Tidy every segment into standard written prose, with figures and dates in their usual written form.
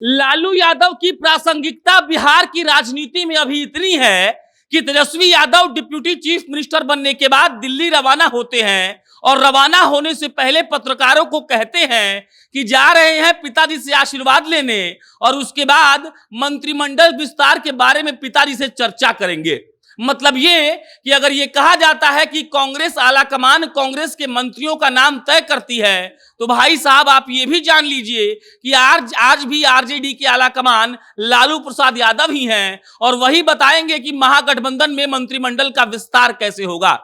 लालू यादव की प्रासंगिकता बिहार की राजनीति में अभी इतनी है कि Tejashwi Yadav deputy chief minister बनने के बाद दिल्ली रवाना होते हैं और रवाना होने से पहले पत्रकारों को कहते हैं कि जा रहे हैं पिताजी से आशीर्वाद लेने और उसके बाद मंत्रिमंडल विस्तार के बारे में पिताजी से चर्चा करेंगे। मतलब ये कि अगर ये कहा जाता है कि कांग्रेस आलाकमान कांग्रेस के मंत्रियों का नाम तय करती है, तो भाई साहब आप ये भी जान लीजिए कि आज भी आरजेडी के आलाकमान लालू प्रसाद यादव ही हैं और वही बताएंगे कि महागठबंधन में मंत्रिमंडल का विस्तार कैसे होगा।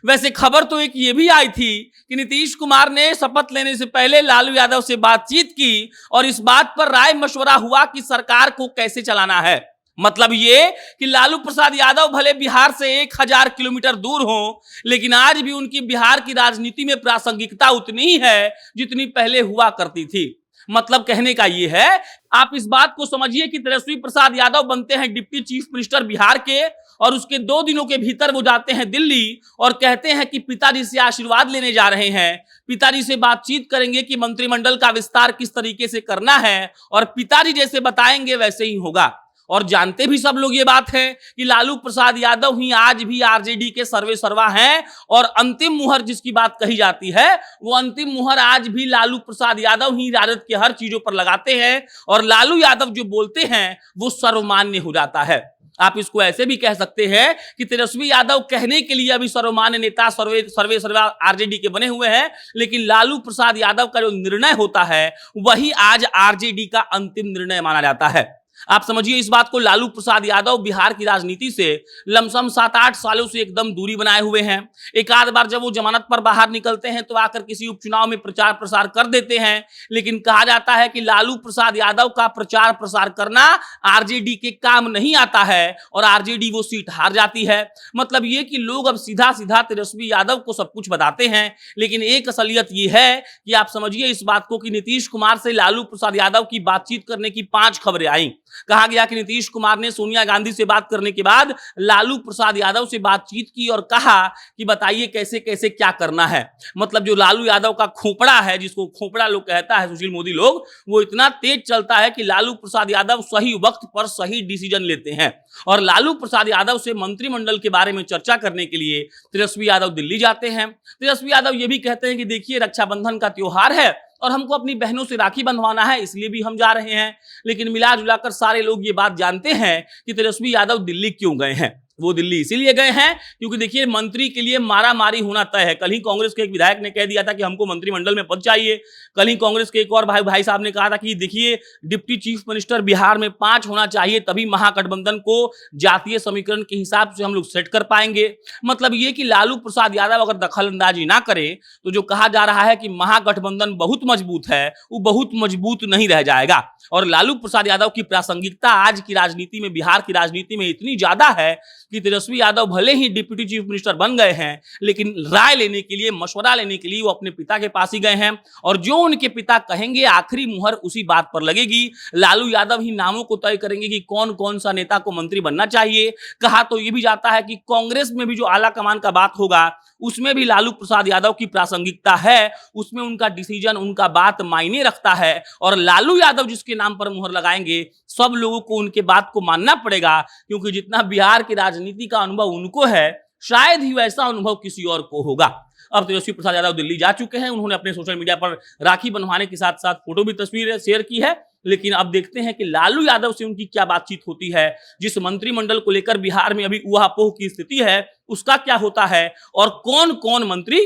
वैसे खबर तो एक ये भी आई थी कि नीतीश कुमार ने शपथ लेने से पहले लालू यादव से बातचीत की और इस बात पर राय मशवरा हुआ कि सरकार को कैसे चलाना है। मतलब ये कि लालू प्रसाद यादव भले बिहार से 1000 किलोमीटर दूर हो, लेकिन आज भी उनकी बिहार की राजनीति में प्रासंगिकता उतनी ही है जितनी पहले हुआ करती थी। मतलब कहने का ये है, आप इस बात को समझिए कि तेजस्वी प्रसाद यादव बनते हैं डिप्टी चीफ मिनिस्टर बिहार के और उसके 2 दिनों के भीतर वो जाते हैं दिल्ली और कहते हैं कि पिताजी से आशीर्वाद लेने जा रहे हैं, पिताजी से बातचीत करेंगे कि मंत्रिमंडल का विस्तार किस तरीके से करना है और पिताजी जैसे बताएंगे वैसे ही होगा। और जानते भी सब लोग ये बात है कि लालू प्रसाद यादव ही आज भी आरजेडी के सर्वे सर्वा हैं और अंतिम मुहर जिसकी बात कही जाती है वो अंतिम मुहर आज भी लालू प्रसाद यादव ही राजद के हर चीजों पर लगाते हैं और लालू यादव जो बोलते हैं वो सर्वमान्य हो जाता है। आप इसको ऐसे भी कह सकते हैं कि तेजस्वी यादव कहने के लिए अभी सर्वमान्य नेता सर्वे सर्वा आरजेडी के बने हुए हैं, लेकिन लालू प्रसाद यादव का जो निर्णय होता है वही आज आरजेडी का अंतिम निर्णय माना जाता है। आप समझिए इस बात को, लालू प्रसाद यादव बिहार की राजनीति से लमसम 7-8 सालों से एकदम दूरी बनाए हुए हैं। एक आध बार जब वो जमानत पर बाहर निकलते हैं तो आकर किसी उपचुनाव में प्रचार प्रसार कर देते हैं, लेकिन कहा जाता है कि लालू प्रसाद यादव का प्रचार प्रसार करना आरजेडी के काम नहीं आता है और आरजेडी वो सीट हार जाती है। मतलब ये कि लोग अब सीधा सीधा तेजस्वी यादव को सब कुछ बताते हैं, लेकिन एक असलियत ये है कि आप समझिए इस बात को कि नीतीश कुमार से लालू प्रसाद यादव की बातचीत करने की 5 खबरें आई। कहा गया कि नीतीश कुमार ने सोनिया गांधी से बात करने के बाद लालू प्रसाद यादव से बातचीत की और कहा कि बताइए कैसे कैसे क्या करना है। मतलब जो लालू यादव का खोपड़ा है, जिसको खोपड़ा लोग कहता है सुशील मोदी लोग, वो इतना तेज चलता है कि लालू प्रसाद यादव सही वक्त पर सही डिसीजन लेते हैं। और लालू प्रसाद यादव से मंत्रिमंडल के बारे में चर्चा करने के लिए तेजस्वी यादव दिल्ली जाते हैं। तेजस्वी यादव ये भी कहते हैं कि देखिए रक्षाबंधन का त्योहार है और हमको अपनी बहनों से राखी बंधवाना है, इसलिए भी हम जा रहे हैं। लेकिन मिला जुलाकर सारे लोग ये बात जानते हैं कि तेजस्वी यादव दिल्ली क्यों गए हैं। वो दिल्ली इसीलिए गए हैं क्योंकि देखिए मंत्री के लिए मारा मारी होना तय है। कल ही कांग्रेस के एक विधायक ने कह दिया था कि हमको मंत्रिमंडल में पद चाहिए। कल ही कांग्रेस के एक और भाई साहब ने कहा था कि देखिए डिप्टी चीफ मिनिस्टर बिहार में 5 होना चाहिए, तभी महागठबंधन को जातीय समीकरण के हिसाब से हम लोग सेट कर पाएंगे। मतलब ये कि लालू प्रसाद यादव अगर दखल अंदाजी ना करे तो जो कहा जा रहा है कि महागठबंधन बहुत मजबूत है, वो बहुत मजबूत नहीं रह जाएगा। और लालू प्रसाद यादव की प्रासंगिकता आज की राजनीति में, बिहार की राजनीति में इतनी ज्यादा है कि तेजस्वी यादव भले ही डिप्टी चीफ मिनिस्टर बन गए हैं, लेकिन राय लेने के लिए, मशवरा लेने के लिए वो अपने पिता के पास ही गए हैं और जो उनके पिता कहेंगे आखिरी मुहर उसी बात पर लगेगी। लालू यादव ही नामों को तय करेंगे कि कौन कौन सा नेता को मंत्री बनना चाहिए। कहा तो ये भी जाता है कि कांग्रेस में भी जो आला कमान का बात होगा उसमें भी लालू प्रसाद यादव की प्रासंगिकता है, उसमें उनका डिसीजन, उनका बात मायने रखता है और लालू यादव जिसके नाम पर मुहर लगाएंगे सब लोगों को उनके बात को मानना पड़ेगा, क्योंकि जितना बिहार की राजनीति का अनुभव उनको है शायद ही वैसा अनुभव किसी और को होगा। अब तेजस्वी प्रसाद यादव दिल्ली जा चुके हैं, उन्होंने अपने सोशल मीडिया पर राखी बंधवाने के साथ साथ फोटो भी तस्वीर शेयर की है, लेकिन अब देखते हैं कि लालू यादव से उनकी क्या बातचीत होती है। जिस मंत्रिमंडल को लेकर बिहार में अभी ऊहापोह की स्थिति है उसका क्या होता है और कौन कौन मंत्री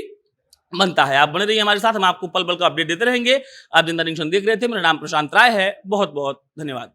बनता है। आप बने रहिए हमारे साथ, हम आपको पल पल का अपडेट देते रहेंगे। आप जनता जंक्शन देख रहे थे, मेरा नाम प्रशांत राय है। बहुत बहुत धन्यवाद।